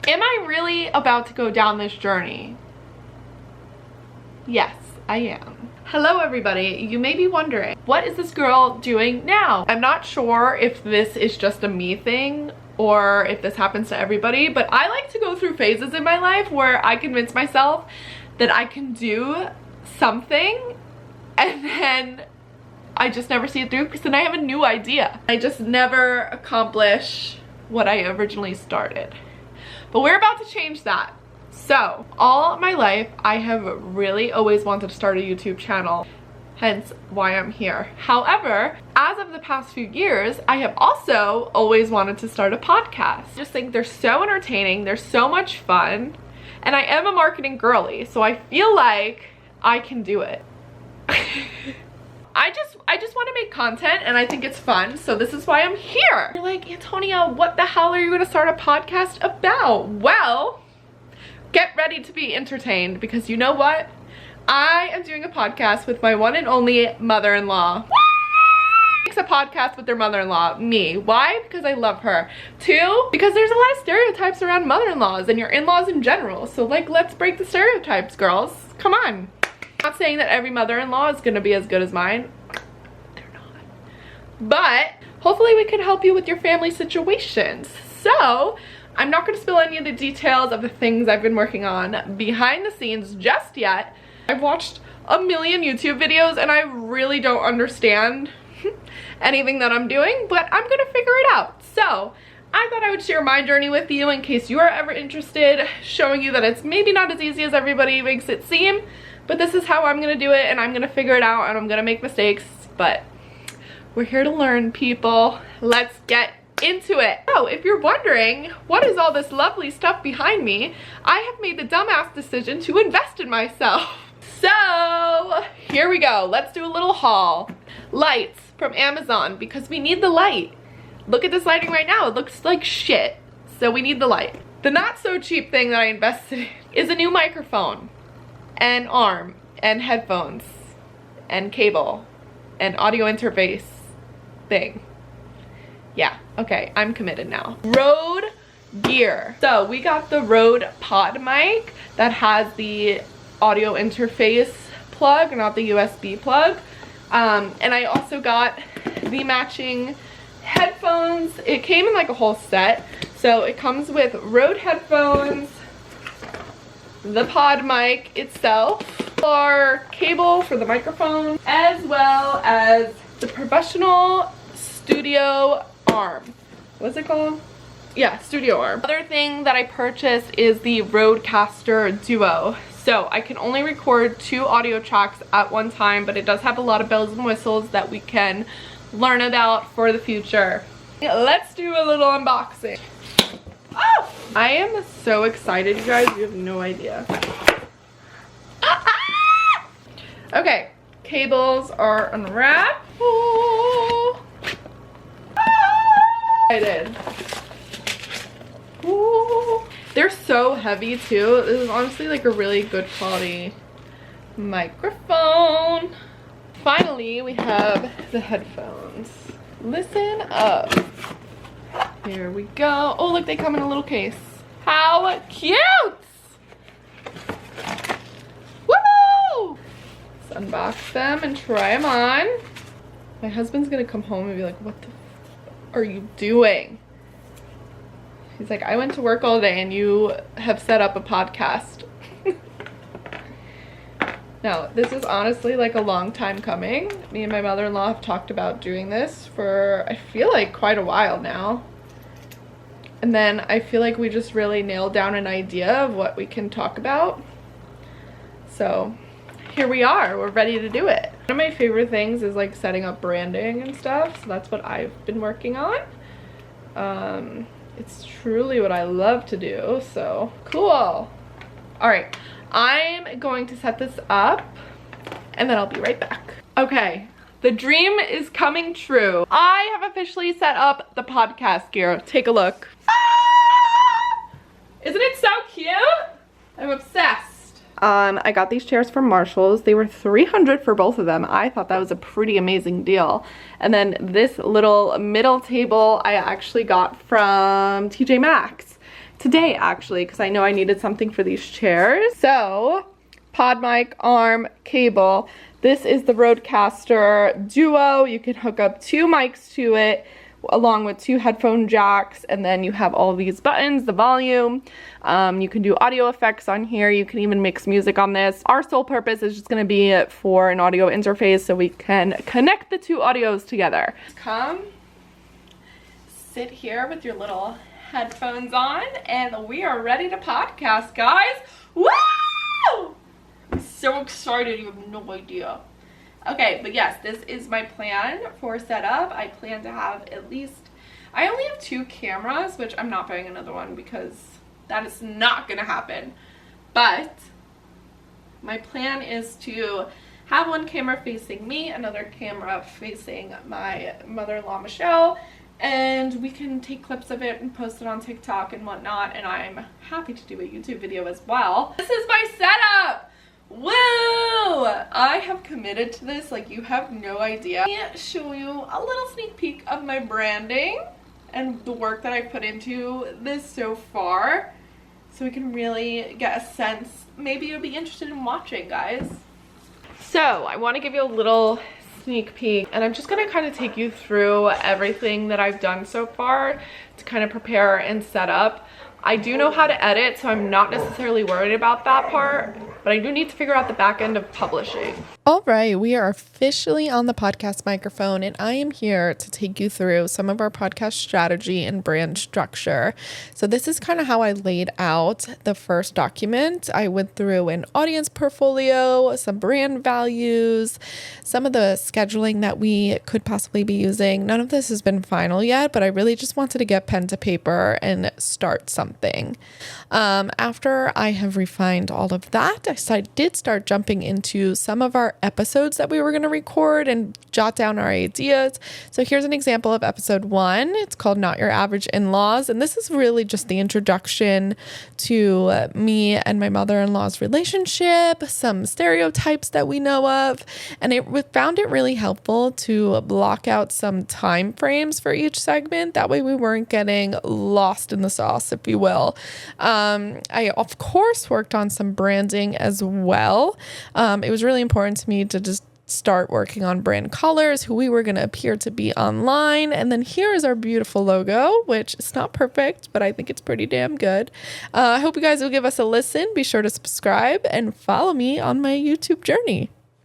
Am I really about to go down this journey? Yes, I am. Hello everybody, you may be wondering, what is this girl doing now? I'm not sure if this is just a me thing or if this happens to everybody, but I like to go through phases in my life where I convince myself that I can do something and then I just never see it through because then I have a new idea. I just never accomplish what I originally started. But we're about to change that. So, all my life, I have really always wanted to start a YouTube channel, hence why I'm here. However, as of the past few years, I have also always wanted to start a podcast. I just think they're so entertaining, they're so much fun, and I am a marketing girly, so I feel like I can do it. I just want to make content and I think it's fun, so this is why I'm here. You're like, Antonia, what the hell are you going to start a podcast about? Well, get ready to be entertained because you know what? I am doing a podcast with my one and only mother-in-law. Makes a podcast with their mother-in-law, me. Why? Because I love her. 2, because there's a lot of stereotypes around mother-in-laws and your in-laws in general. So like, let's break the stereotypes, girls. Come on. I'm not saying that every mother-in-law is gonna be as good as mine. They're not. But hopefully we can help you with your family situations. So I'm not going to spill any of the details of the things I've been working on behind the scenes just yet. I've watched a million YouTube videos and I really don't understand anything that I'm doing, but I'm going to figure it out. So I thought I would share my journey with you in case you are ever interested, showing you that it's maybe not as easy as everybody makes it seem, but this is how I'm going to do it and I'm going to figure it out and I'm going to make mistakes, but we're here to learn, people. Let's get into it. So if you're wondering what is all this lovely stuff behind me, I have made the dumbass decision to invest in myself. So here we go. Let's do a little haul. Lights from Amazon because we need the light. Look at this lighting right now. It looks like shit. So we need the light. The not so cheap thing that I invested in is a new microphone and arm and headphones and cable and audio interface thing. Yeah, okay, I'm committed now. Rode gear. So we got the Rode Pod mic that has the audio interface plug, not the USB plug. And I also got the matching headphones. It came in like a whole set. So it comes with Rode headphones, the Pod mic itself, our cable for the microphone, as well as the professional studio arm. What's it called? Yeah, studio arm. Other thing that I purchased is the Rodecaster Duo. So I can only record 2 audio tracks at one time, but it does have a lot of bells and whistles that we can learn about for the future. Let's do a little unboxing. Oh! I am so excited, you guys. You have no idea. Okay, cables are unwrapped. Oh. I did. Ooh. They're so heavy too. This is honestly like a really good quality microphone. Finally, we have the headphones. Listen up. Here we go. Oh, look, they come in a little case. How cute! Woo! Let's unbox them and try them on. My husband's gonna come home and be like, what the are you doing? He's like, I went to work all day and you have set up a podcast. Now, this is honestly like a long time coming. Me and my mother-in-law have talked about doing this for, I feel like, quite a while now. And then I feel like we just really nailed down an idea of what we can talk about. So here we are, we're ready to do it. One of my favorite things is like setting up branding and stuff, so that's what I've been working on. It's truly what I love to do, so cool. All right, I'm going to set this up and then I'll be right back. Okay, the dream is coming true. I have officially set up the podcast gear. Take a look. Ah! Isn't it so cute? I'm obsessed. I got these chairs from Marshall's. They were $300 for both of them. I thought that was a pretty amazing deal. And then this little middle table I actually got from TJ Maxx. today actually, because I know I needed something for these chairs. So, pod mic, arm, cable. This is the Rodecaster Duo. You can hook up 2 mics to it, along with 2 headphone jacks, and then you have all these buttons, the volume. You can do audio effects on here. You can even mix music on this. Our sole purpose is just gonna be for an audio interface so we can connect the 2 audios together. Come sit here with your little headphones on, and we are ready to podcast, guys. Woo! I'm so excited, you have no idea. Okay, but yes, this is my plan for setup. I plan to have at least, I only have 2 cameras, which I'm not buying another one because that is not gonna happen. But my plan is to have 1 camera facing me, another camera facing my mother-in-law, Michelle, and we can take clips of it and post it on TikTok and whatnot, and I'm happy to do a YouTube video as well. This is my setup! Woo! I have committed to this like you have no idea. Let me show you a little sneak peek of my branding and the work that I put into this so far, so we can really get a sense. Maybe you'll be interested in watching, guys. So I want to give you a little sneak peek, and I'm just going to kind of take you through everything that I've done so far to kind of prepare and set up. I do know how to edit, so I'm not necessarily worried about that part, but I do need to figure out the back end of publishing. All right, we are officially on the podcast microphone, and I am here to take you through some of our podcast strategy and brand structure. So this is kind of how I laid out the first document. I went through an audience portfolio, some brand values, some of the scheduling that we could possibly be using. None of this has been final yet, but I really just wanted to get pen to paper and start something. After I have refined all of that, I did start jumping into some of our episodes that we were going to record and jot down our ideas. So here's an example of episode 1. It's called Not Your Average In-Laws. And this is really just the introduction to me and my mother-in-law's relationship, some stereotypes that we know of. And we found it really helpful to block out some time frames for each segment. That way we weren't getting lost in the sauce, if you will. I, of course, worked on some branding as well. It was really important to me to just start working on brand colors, who we were going to appear to be online. And then here is our beautiful logo, which is not perfect, but I think it's pretty damn good. I hope you guys will give us a listen. Be sure to subscribe and follow me on my YouTube journey.